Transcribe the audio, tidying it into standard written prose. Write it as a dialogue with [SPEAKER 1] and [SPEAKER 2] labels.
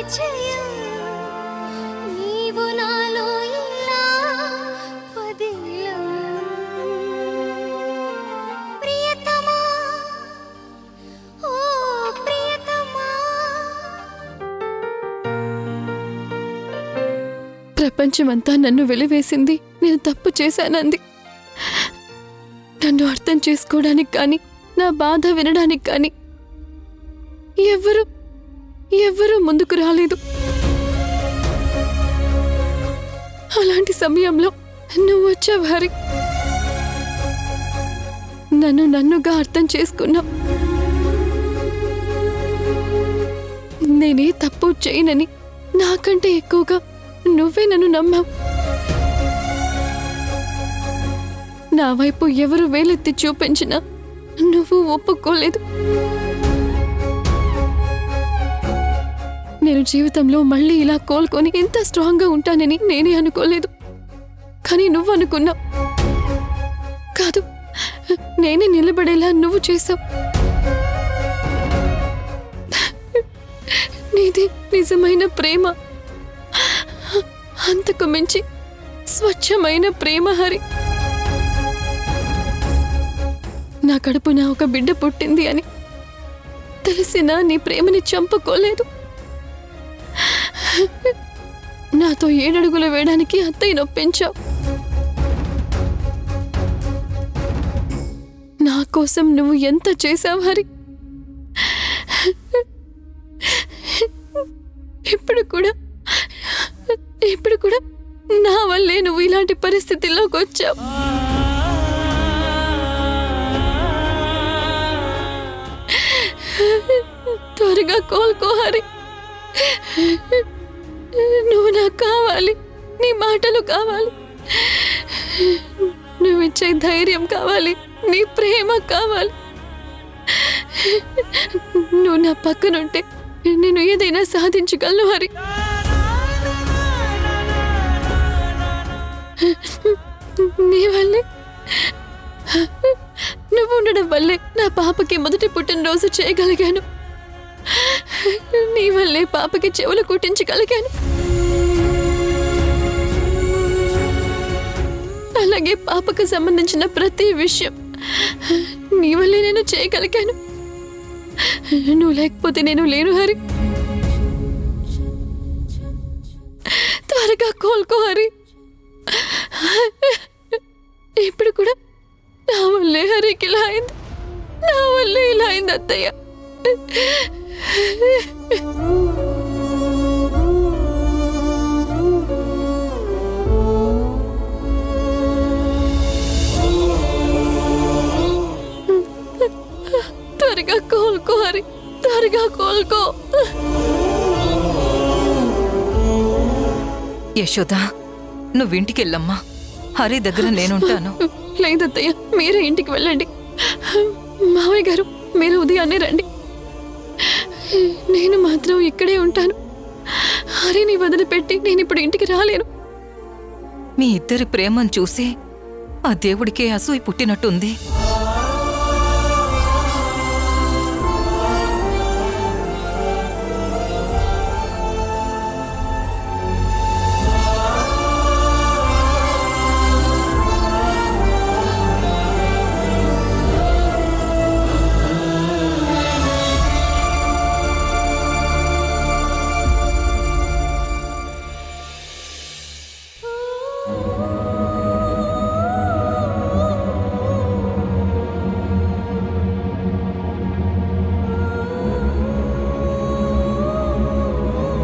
[SPEAKER 1] పరిచయం నీవు నాలో ఇలా పదిలం ప్రియతమా ఓ ప్రియతమా.
[SPEAKER 2] ప్రపంచమంతా నన్ను వెలివేసింది, నేను తప్పు చేశానంది. నన్ను అర్థం చేసుకోవడానికి కానీ నా బాధ వినడానికి కానీ ఎవ్వరూ ముందుకు రాలేదు. అలాంటి సమయంలో నువ్వు వచ్చావు హరి. నన్నుగా అర్థం చేసుకున్నావు. నేనే తప్పు చేయనని నాకంటే ఎక్కువగా నువ్వే నన్ను నమ్మావు. నా వైపు ఎవరు వేలెత్తి చూపించినా నువ్వు ఒప్పుకోలేదు. నేను జీవితంలో మళ్ళీ ఇలా కోలుకొని ఇంత స్ట్రాంగ్గా ఉంటానని నేనే అనుకోలేదు. కానీ నువ్వు అనుకున్నావు. కాదు, నేనే నిలబడేలా నువ్వు చేశావు. నీది నిజమైన ప్రేమ, అంతకు మించి స్వచ్ఛమైన ప్రేమ హరి. నా కడుపున ఒక బిడ్డ పుట్టింది అని తెలిసినా నీ ప్రేమని చంపుకోలేదు. నాతో 7 అడుగులు వేయడానికి అత్తయ్య నొప్పించావు. నా కోసం నువ్వు ఎంత చేశావు హరి. ఇప్పుడు కూడా నా వల్లే నువ్వు ఇలాంటి పరిస్థితిలోకి వచ్చావు. త్వరగా కోలుకో హరి. నువ్వు నాకు కావాలి, నీ మాటలు కావాలి, నువ్విచ్చే ధైర్యం కావాలి, నీ ప్రేమ కావాలి. నువ్వు నా పక్కనుంటే నేను ఏదైనా సాధించగలను హరి. నీ వల్లే, నువ్వు ఉండడం వల్లే నా పాపకి మొదటి పుట్టినరోజు చేయగలిగాను. నీ వల్లే పాపకి చెవులు కుట్టించగలిగాను. అలాగే పాపకు సంబంధించిన ప్రతి విషయం నీ వల్లే నేను చేయగలిగాను. నువ్వు లేకపోతే నేను లేను హరి. త్వరగా కోలుకో హరి. ఇప్పుడు కూడా నా వల్లే హరికి ఇలా అయింది, నా వల్లే ఇలా అయింది అత్తయ్య. త్వరగా కోలుకో హరి, త్వరగా కోలుకో.
[SPEAKER 3] యశోదా, నువ్వింటికెళ్ళమ్మా. హరి దగ్గర నేనుంటాను.
[SPEAKER 2] లేదత్తయ్య, మీరే ఇంటికి వెళ్ళండి. మావయ్య గారు, మీరు ఉదయాన్నే రండి. నేను మాత్రం ఇక్కడే ఉంటాను. హరిని వదిలిపెట్టి నేను ఇప్పుడు ఇంటికి రాలేను.
[SPEAKER 3] మీ ఇద్దరి ప్రేమను చూసి ఆ దేవుడికే అసూయ పుట్టినట్టుంది.